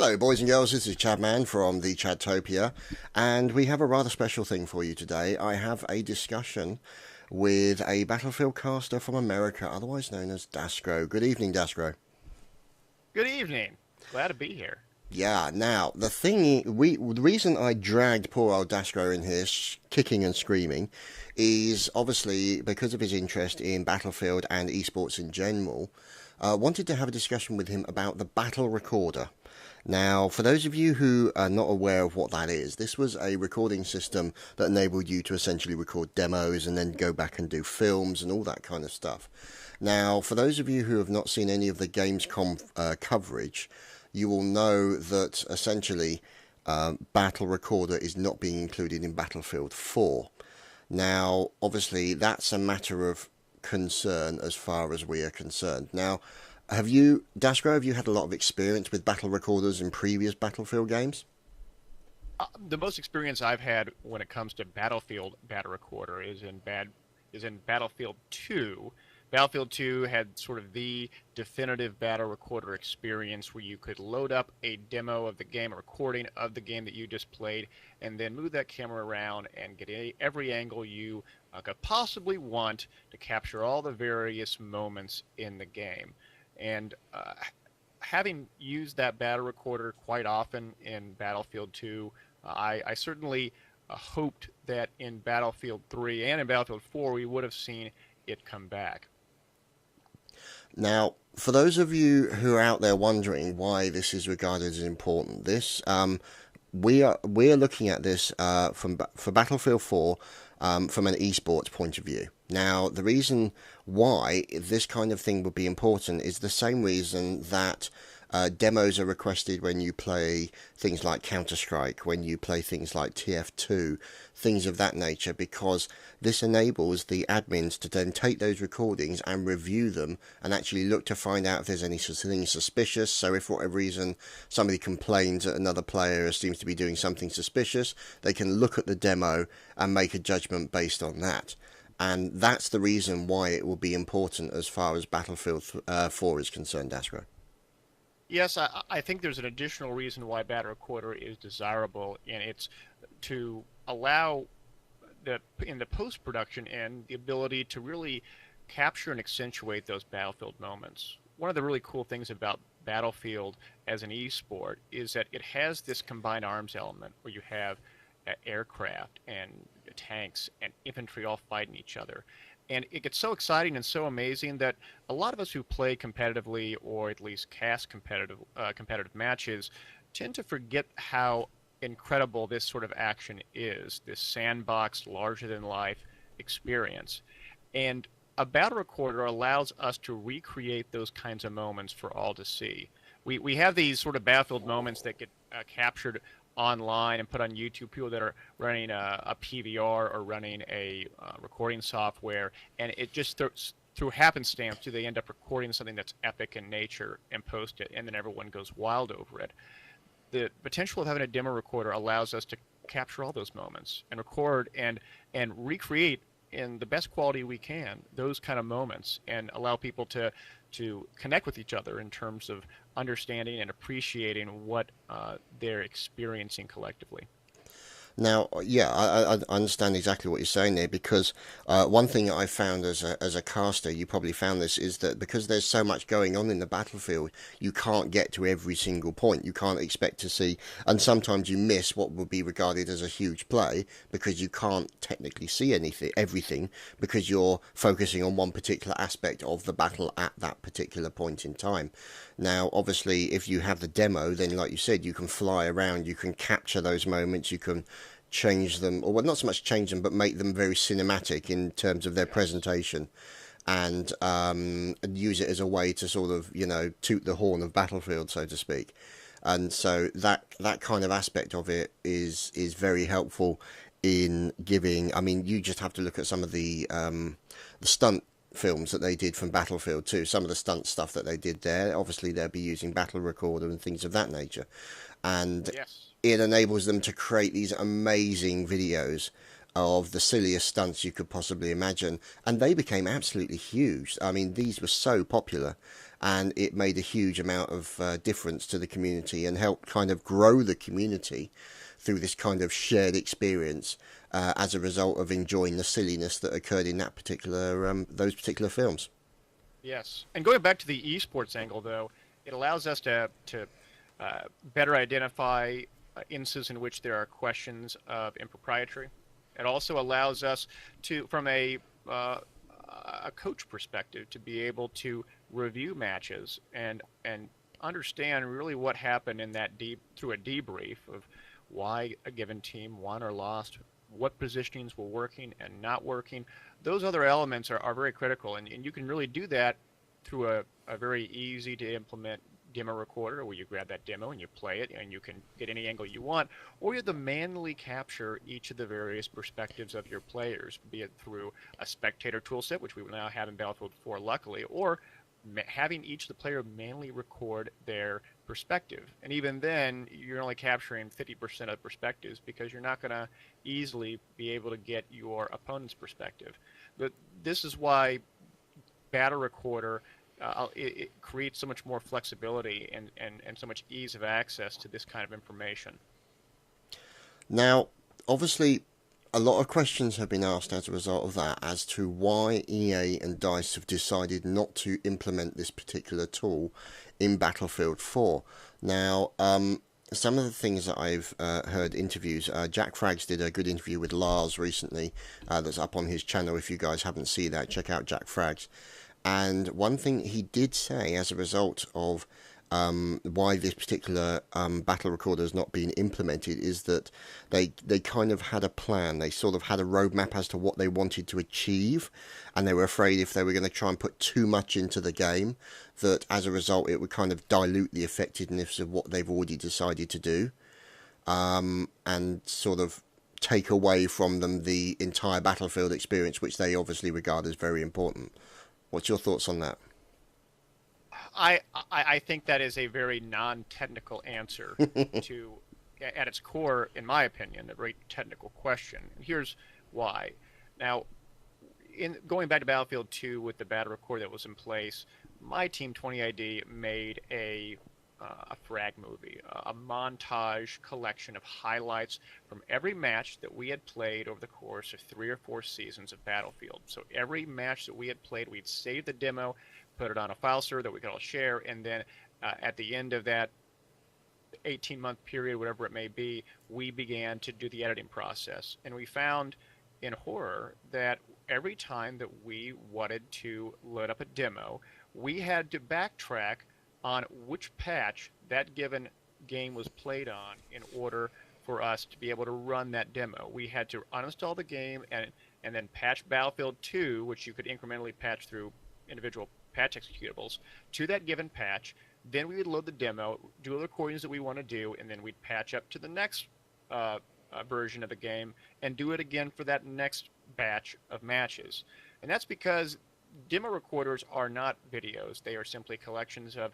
Hello, boys and girls. This is Chadman from the Chadtopia, and we have a rather special thing for you today. I have a discussion with a Battlefield caster from America, otherwise known as Daskro. Good evening, Daskro. Good evening. Glad to be here. Yeah, now the reason I dragged poor old Daskro in here, kicking and screaming, is obviously because of his interest in Battlefield and esports in general. Wanted to have a discussion with him about the Battle Recorder. Now, for those of you who are not aware of what that is, this was a recording system that enabled you to essentially record demos and then go back and do films and all that kind of stuff. Now, for those of you who have not seen any of the Gamescom coverage, you will know that essentially Battle Recorder is not being included in Battlefield 4. Now, obviously, that's a matter of concern as far as we are concerned. Now, Daskro, have you had a lot of experience with battle recorders in previous Battlefield games? The most experience I've had when it comes to Battlefield Battle Recorder is in Battlefield 2. Battlefield 2 had sort of the definitive battle recorder experience where you could load up a demo of the game, a recording of the game that you just played, and then move that camera around and get every angle you could possibly want to capture all the various moments in the game. And having used that battle recorder quite often in Battlefield 2, I certainly hoped that in Battlefield 3 and in Battlefield 4 we would have seen it come back. Now, for those of you who are out there wondering why this is regarded as important, we are looking at this for Battlefield 4 from an esports point of view. Now, the reason why this kind of thing would be important is the same reason that demos are requested when you play things like Counter-Strike, when you play things like TF2, things of that nature, because this enables the admins to then take those recordings and review them and actually look to find out if there's anything suspicious. So if for whatever reason somebody complains that another player seems to be doing something suspicious, they can look at the demo and make a judgment based on that. And that's the reason why it will be important as far as Battlefield 4 is concerned, Daskro. Yes, I think there's an additional reason why Battle Recorder is desirable, and it's to allow in the post-production end the ability to really capture and accentuate those Battlefield moments. One of the really cool things about Battlefield as an esport is that it has this combined arms element where you have aircraft and tanks and infantry all fighting each other. And it gets so exciting and so amazing that a lot of us who play competitively or at least cast competitive matches tend to forget how incredible this sort of action is, this sandbox, larger-than-life experience. And a battle recorder allows us to recreate those kinds of moments for all to see. We have these sort of Battlefield moments that get captured online and put on YouTube, people that are running a PVR or running a recording software, and it just through happenstance do they end up recording something that's epic in nature and post it, and then everyone goes wild over it. The potential of having a demo recorder allows us to capture all those moments and record and recreate in the best quality we can those kind of moments and allow people to connect with each other in terms of understanding and appreciating what they're experiencing collectively. Now, yeah, I understand exactly what you're saying there, because one thing I found as a caster, you probably found this, is that because there's so much going on in the battlefield, you can't get to every single point. You can't expect to see, and sometimes you miss what would be regarded as a huge play because you can't technically see everything, because you're focusing on one particular aspect of the battle at that particular point in time. Now, obviously, if you have the demo, then like you said, you can fly around, you can capture those moments, you can change them, or well, not so much change them, but make them very cinematic in terms of their presentation, and use it as a way to sort of, toot the horn of Battlefield, so to speak. And so that kind of aspect of it is very helpful in giving. I mean, you just have to look at some of the stunt films that they did from Battlefield 2, some of the stunt stuff that they did there. Obviously, they'll be using Battle Recorder and things of that nature. And Yes. it enables them to create these amazing videos of the silliest stunts you could possibly imagine, and they became absolutely huge. I mean, these were so popular, and it made a huge amount of difference to the community and helped kind of grow the community through this kind of shared experience as a result of enjoying the silliness that occurred in that particular those particular films. Yes. And going back to the esports angle, though, it allows us to better identify instances in which there are questions of impropriety. It also allows us to, from a coach perspective, to be able to review matches and understand really what happened in that through a debrief of why a given team won or lost, what positionings were working and not working. Those other elements are very critical, and you can really do that through a very easy to implement demo recorder where you grab that demo and you play it and you can get any angle you want, or you have to manually capture each of the various perspectives of your players, be it through a spectator toolset, which we now have in Battlefield 4 luckily, or having each of the player manually record their perspective. And even then, you're only capturing 50% of perspectives because you're not going to easily be able to get your opponent's perspective. But this is why Battlerecorder it creates so much more flexibility and so much ease of access to this kind of information. Now, obviously, a lot of questions have been asked as a result of that as to why EA and DICE have decided not to implement this particular tool in Battlefield 4. Now, some of the things that I've heard interviews, Jack Frags did a good interview with Lars recently that's up on his channel. If you guys haven't seen that, check out Jack Frags. And one thing he did say as a result of why this particular battle recorder has not been implemented is that they kind of had a plan. They sort of had a roadmap as to what they wanted to achieve, and they were afraid if they were going to try and put too much into the game, that as a result it would kind of dilute the effectiveness of what they've already decided to do, and sort of take away from them the entire Battlefield experience, which they obviously regard as very important. What's your thoughts on that? I think that is a very non-technical answer to, at its core, in my opinion, a very technical question. And here's why. Now, in going back to Battlefield 2 with the battle record that was in place, my team 20ID made a frag movie, a montage collection of highlights from every match that we had played over the course of 3 or 4 seasons of Battlefield. So every match that we had played, we'd save the demo, put it on a file server that we could all share, and then at the end of that 18-month period, whatever it may be, we began to do the editing process. And we found in horror that every time that we wanted to load up a demo, we had to backtrack on which patch that given game was played on in order for us to be able to run that demo. We had to uninstall the game and then patch Battlefield 2, which you could incrementally patch through individual patch executables, to that given patch. Then we would load the demo, do the recordings that we want to do, and then we'd patch up to the next version of the game and do it again for that next batch of matches. And that's because demo recorders are not videos. They are simply collections of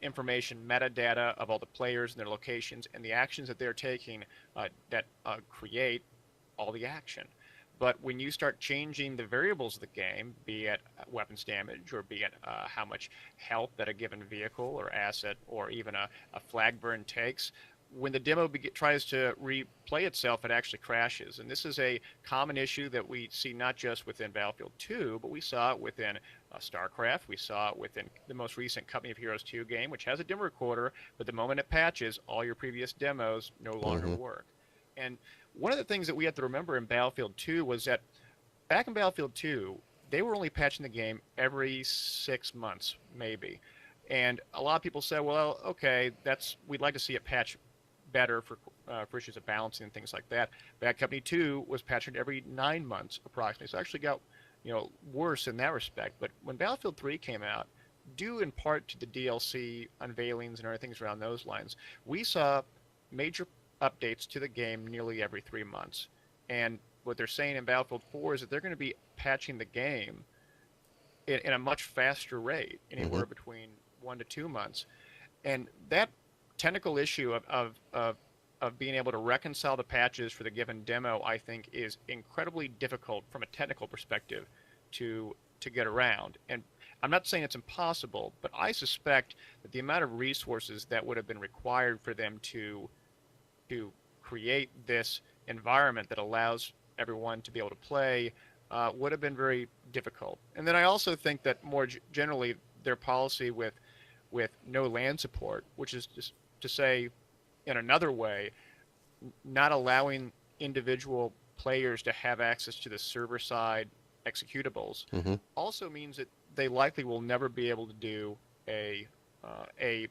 information, metadata of all the players and their locations and the actions that they're taking that create all the action. But when you start changing the variables of the game, be it weapons damage or be it how much health that a given vehicle or asset or even a flag burn takes, when the demo tries to replay itself, it actually crashes. And this is a common issue that we see not just within Battlefield 2, but we saw it within StarCraft. We saw it within the most recent Company of Heroes 2 game, which has a demo recorder, but the moment it patches, all your previous demos no longer work. And one of the things that we have to remember in Battlefield 2 was that back in Battlefield 2, they were only patching the game every 6 months, maybe. And a lot of people said, well, okay, we'd like to see it patch better for issues of balancing and things like that. Bad Company 2 was patched every 9 months approximately, so it actually got worse in that respect. But when Battlefield 3 came out, due in part to the DLC unveilings and other things around those lines, we saw major updates to the game nearly every 3 months. And what they're saying in Battlefield 4 is that they're going to be patching the game in a much faster rate, anywhere between 1 to 2 months. And that technical issue of of being able to reconcile the patches for the given demo, I think, is incredibly difficult from a technical perspective to get around. And I'm not saying it's impossible, but I suspect that the amount of resources that would have been required for them to create this environment that allows everyone to be able to play would have been very difficult. And then I also think that more generally, their policy with no LAN support, which is just to say, in another way, not allowing individual players to have access to the server side executables, Hmm. also means that they likely will never be able to do a a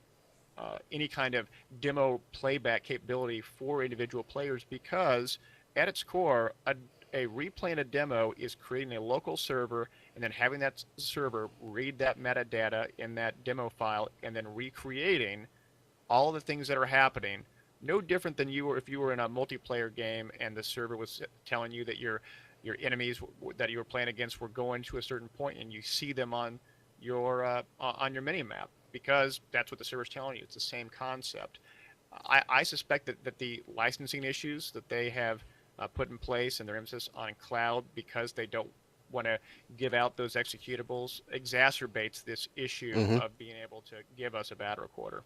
any kind of demo playback capability for individual players, because at its core, a replaying a demo is creating a local server and then having that server read that metadata in that demo file and then recreating all the things that are happening. No different than you were if you were in a multiplayer game and the server was telling you that your enemies that you were playing against were going to a certain point, and you see them on your mini map, because that's what the server's telling you. It's the same concept. I suspect that the licensing issues that they have put in place and their emphasis on cloud, because they don't want to give out those executables, exacerbates this issue Hmm. of being able to give us a Battlerecorder.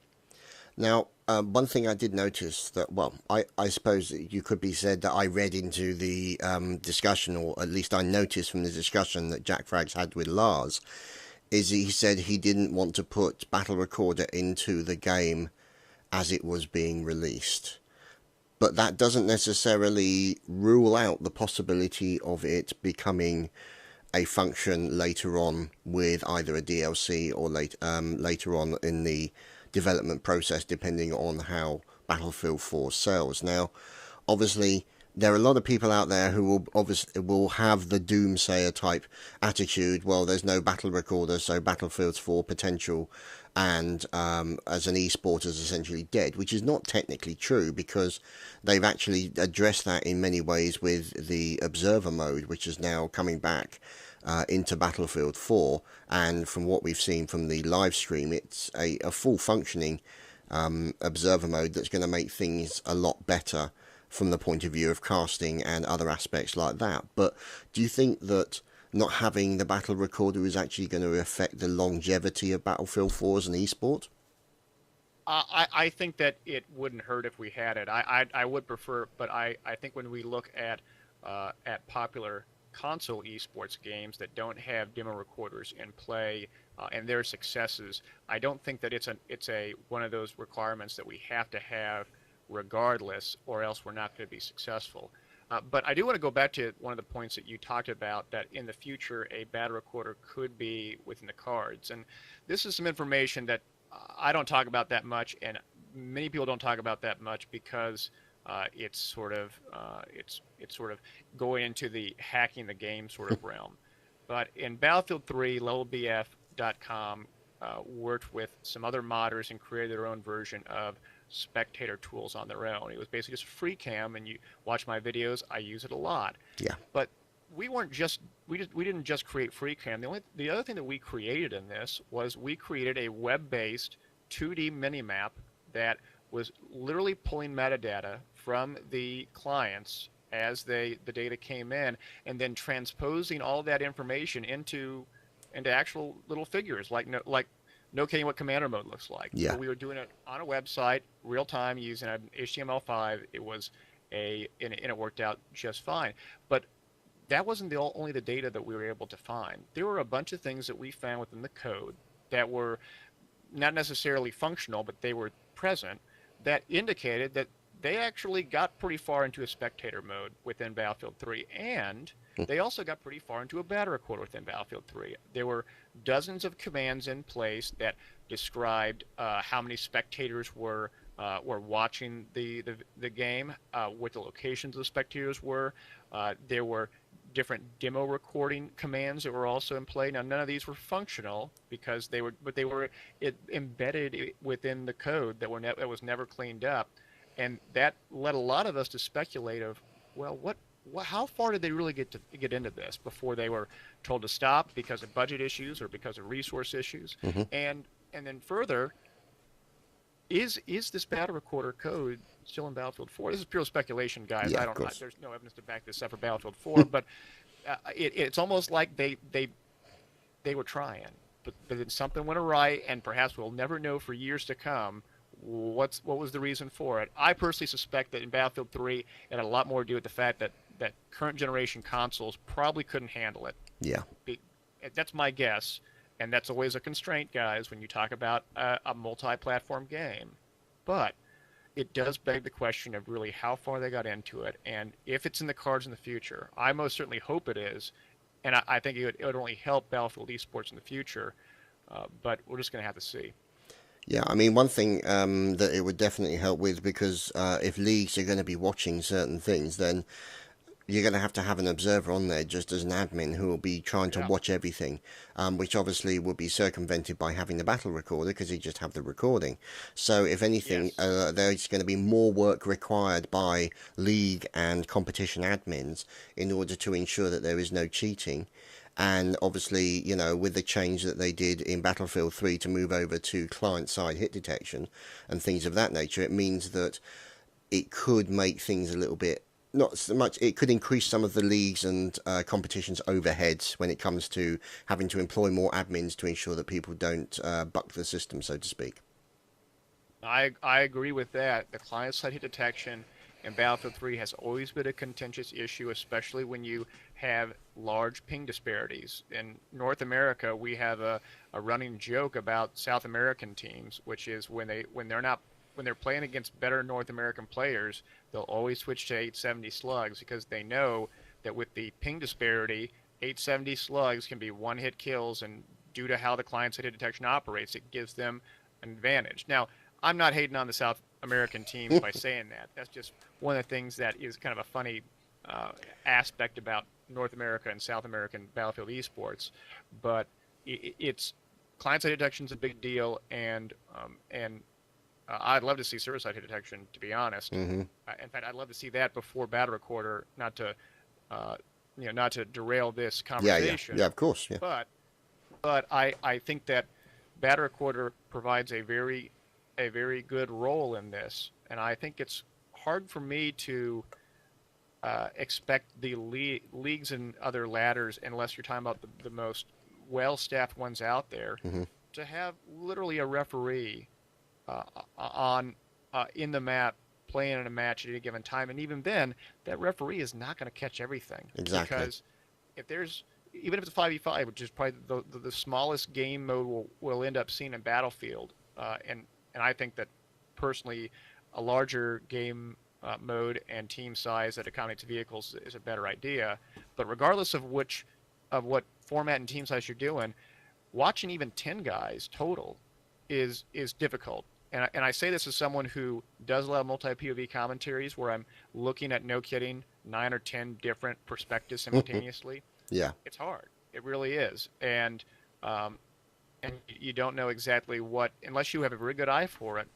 Now, one thing I did notice that, well, I suppose you could be said that I read into the discussion, or at least I noticed from the discussion that Jack Frags had with Lars, is he said he didn't want to put Battlerecorder into the game as it was being released. But that doesn't necessarily rule out the possibility of it becoming a function later on with either a DLC or later on in the development process, depending on how Battlefield 4 sells. Now, obviously, there are a lot of people out there who will have the doomsayer type attitude. Well, there's no Battlerecorder, so Battlefield's 4 potential and as an esport is essentially dead, which is not technically true, because they've actually addressed that in many ways with the observer mode, which is now coming back into Battlefield 4. And from what we've seen from the live stream, it's a full functioning observer mode that's going to make things a lot better from the point of view of casting and other aspects like that. But do you think that not having the Battlerecorder is actually going to affect the longevity of Battlefield 4 as an esport? I think that it wouldn't hurt if we had it. I would prefer, but I think when we look at popular console esports games that don't have demo recorders in play and their successes, I don't think that it's a one of those requirements that we have to have regardless, or else we're not going to be successful. But I do want to go back to one of the points that you talked about, that in the future a Battlerecorder could be within the cards. And this is some information that I don't talk about that much, and many people don't talk about that much, because it's sort of going into the hacking the game sort of realm. But in Battlefield 3, levelbf.com worked with some other modders and created their own version of spectator tools on their own. It was basically just a free cam, and you watch my videos. I use it a lot. Yeah. But we didn't just create free cam. The other thing that we created in this was we created a web-based 2D minimap that was literally pulling metadata from the clients as the data came in, and then transposing all of that information into actual little figures, like notating what commander mode looks like. Yeah. So we were doing it on a website, real time, using an HTML5. And it worked out just fine. But that wasn't only the data that we were able to find. There were a bunch of things that we found within the code that were not necessarily functional, but they were present, that indicated that they actually got pretty far into a spectator mode within Battlefield 3, and they also got pretty far into a Battlerecorder within Battlefield 3. There were dozens of commands in place that described how many spectators were watching the game, what the locations of the spectators were. There were different demo recording commands that were also in play. Now, none of these were functional because they were embedded within the code that was never cleaned up, and that led a lot of us to speculate of, well, how far did they really get into this before they were told to stop because of budget issues or because of resource issues, Hmm. and then further, is this Battlerecorder code still in Battlefield 4. This is pure speculation, guys. Yeah, of course. There's no evidence to back this up for Battlefield 4, but it's almost like they were trying, but then something went awry, and perhaps we'll never know for years to come what was the reason for it. I personally suspect that in Battlefield 3, it had a lot more to do with the fact that current generation consoles probably couldn't handle it. Yeah. That's my guess, and that's always a constraint, guys, when you talk about a multi-platform game. But it does beg the question of really how far they got into it, and if it's in the cards in the future. I most certainly hope it is, and I think it would only help Battlefield esports in the future, but we're just going to have to see. Yeah, I mean, one thing that it would definitely help with, because if leagues are going to be watching certain things, then you're going to have an observer on there just as an admin who will be trying to Yeah. watch everything, which obviously will be circumvented by having the battle recorder because you just have the recording. So if anything, Yes. there's going to be more work required by league and competition admins in order to ensure that there is no cheating. And obviously, with the change that they did in Battlefield 3 to move over to client-side hit detection and things of that nature, it means that it could make things a little bit, not so much, it could increase some of the leagues and competitions' overheads when it comes to having to employ more admins to ensure that people don't buck the system, so to speak. I agree with that. The client-side hit detection in Battlefield 3 has always been a contentious issue, especially when you have large ping disparities. In North America, we have a running joke about South American teams, which is when they're playing against better North American players, they'll always switch to 870 slugs because they know that with the ping disparity, 870 slugs can be one-hit kills, and due to how the client-side hit detection operates, it gives them an advantage. Now, I'm not hating on the South American teams by saying that. That's just one of the things that is kind of a funny aspect about North America and South American Battlefield esports. But it's client-side detection is a big deal, and I'd love to see server-side hit detection, to be honest. Hmm. In fact, I'd love to see that before Battlerecorder, not to derail this Yeah, yeah, conversation. yeah, of course, yeah. But I think that Battlerecorder provides a very good role in this, and I think it's hard for me to expect the leagues and other ladders, unless you're talking about the most well-staffed ones out there, Hmm. to have literally a referee on in the map playing in a match at any given time, and even then, that referee is not going to catch everything. Exactly. Because even if it's a 5v5, which is probably the smallest game mode we'll end up seeing in Battlefield, and I think that personally, a larger game mode and team size that accommodates vehicles is a better idea. But regardless of what format and team size you're doing, watching even 10 guys total is difficult. And I say this as someone who does a lot of multi-POV commentaries where I'm looking at, no kidding, 9 or 10 different perspectives simultaneously. Yeah. It's hard. It really is. And you don't know exactly what, unless you have a very good eye for it,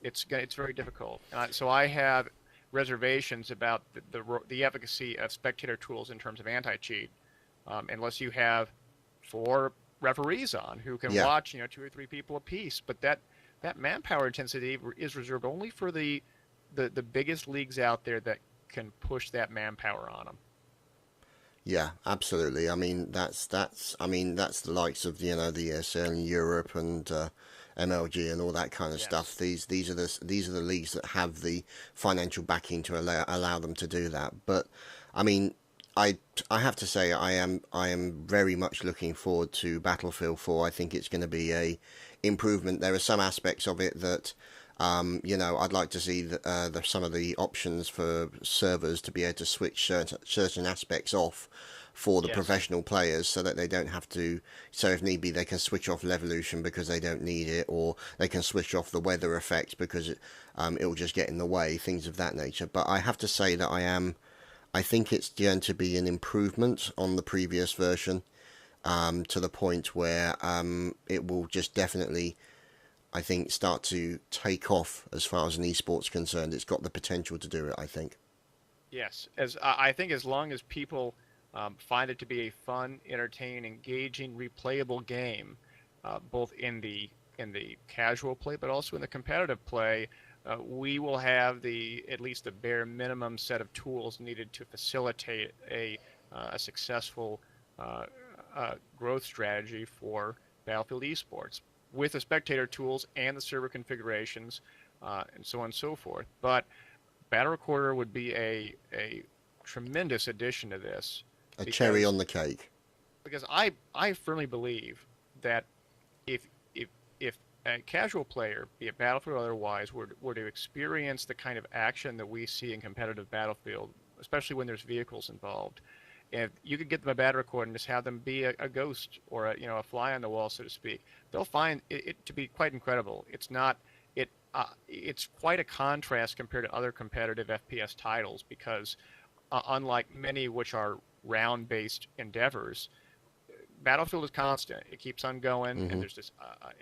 it's very difficult. So I have reservations about the efficacy of spectator tools in terms of anti-cheat, unless you have 4 referees on who can Yeah. watch 2 or 3 people apiece. But that manpower intensity is reserved only for the biggest leagues out there that can push that manpower on them. Yeah, absolutely. I mean, that's the likes of the ESL in Europe and MLG and all that kind of Yes. stuff. These are the leagues that have the financial backing to allow them to do that. But I mean, I have to say I am very much looking forward to Battlefield 4. I think it's going to be a improvement. There are some aspects of it that I'd like to see some of the options for servers to be able to switch certain aspects off for the Yes. professional players, so that they don't have to. So if need be, they can switch off Levolution because they don't need it, or they can switch off the weather effect because it'll just get in the way, things of that nature. But I have to say that I think it's going to be an improvement on the previous version, to the point where it will just definitely, I think, start to take off as far as an esports concerned. It's got the potential to do it, I think. Yes, as I think, as long as people find it to be a fun, entertaining, engaging, replayable game, both in the casual play, but also in the competitive play, we will have at least the bare minimum set of tools needed to facilitate a successful growth strategy for Battlefield esports with the spectator tools and the server configurations and so on and so forth. But Battlerecorder would be a tremendous addition to this A cherry because on the cake. I firmly believe that if if a casual player, be it Battlefield or otherwise, were to experience the kind of action that we see in competitive Battlefield, especially when there's vehicles involved, if you could get them a Battlerecorder and just have them be a ghost or a fly on the wall, so to speak, they'll find it to be quite incredible. It's quite a contrast compared to other competitive FPS titles because unlike many which are round-based endeavors, Battlefield is constant. It keeps on going, and there's just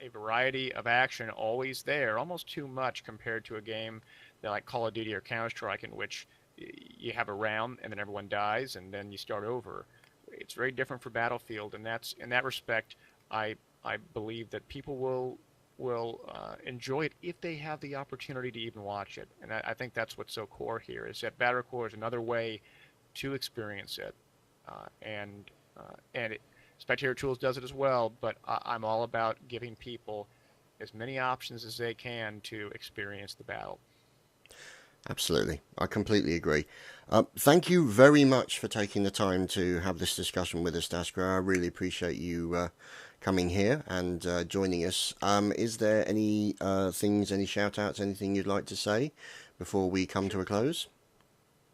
a variety of action always there, almost too much compared to a game that like Call of Duty or Counter-Strike in which you have a round and then everyone dies and then you start over. It's very different for Battlefield, and that's in that respect, I believe that people will enjoy it if they have the opportunity to even watch it. And I think that's what's so core here is that Battlerecorder is another way to experience it, and Spectator Tools does it as well. But I'm all about giving people as many options as they can to experience the battle. Absolutely. I completely agree. Thank you very much for taking the time to have this discussion with us, Daskro. I really appreciate you coming here and joining us. Is there any any shout outs, anything you'd like to say before we come to a close?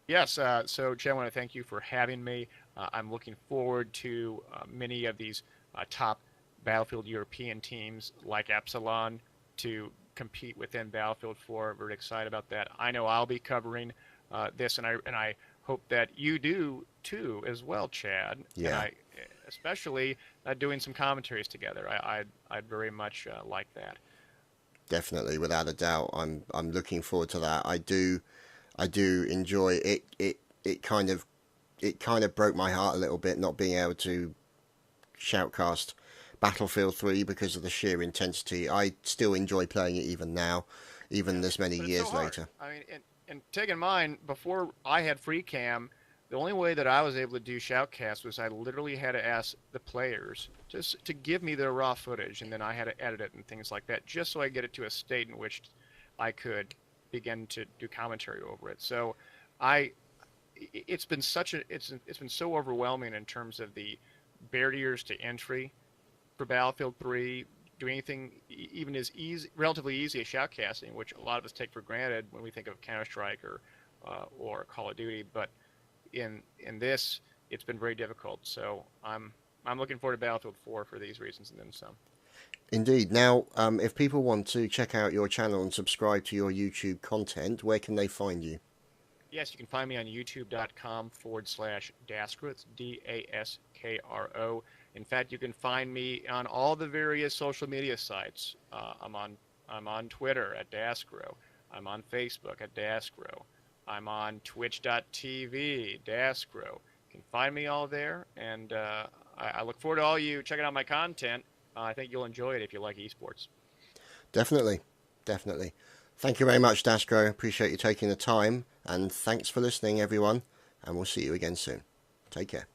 Yes, so Chad, I want to thank you for having me. I'm looking forward to many of these top Battlefield European teams like Epsilon to compete within Battlefield 4. Very excited about that. I know I'll be covering this, and I hope that you do too as well, Chad. Yeah. And especially doing some commentaries together. I'd very much like that. Definitely, without a doubt. I'm looking forward to that. I do enjoy it. It kind of broke my heart a little bit not being able to shoutcast Battlefield 3 because of the sheer intensity. I still enjoy playing it even now, even this many years later. I mean, and take in mind, before I had free cam, the only way that I was able to do shoutcast was I literally had to ask the players just to give me their raw footage, and then I had to edit it and things like that, just so I get it to a state in which I could begin to do commentary over it. So it's been so overwhelming in terms of the barriers to entry for Battlefield 3. Do anything even as relatively easy as shoutcasting, which a lot of us take for granted when we think of Counter-Strike or Call of Duty, but in this, it's been very difficult. So I'm looking forward to Battlefield 4 for these reasons and then some. Indeed. Now, if people want to check out your channel and subscribe to your YouTube content, where can they find you? Yes, you can find me on youtube.com/Daskro. It's Daskro. In fact, you can find me on all the various social media sites. I'm on Twitter at Daskro. I'm on Facebook at Daskro. I'm on Twitch.tv, Daskro. You can find me all there, and I look forward to all you checking out my content. I think you'll enjoy it if you like esports. Definitely. Definitely. Thank you very much, Daskro. Appreciate you taking the time, and thanks for listening, everyone, and we'll see you again soon. Take care.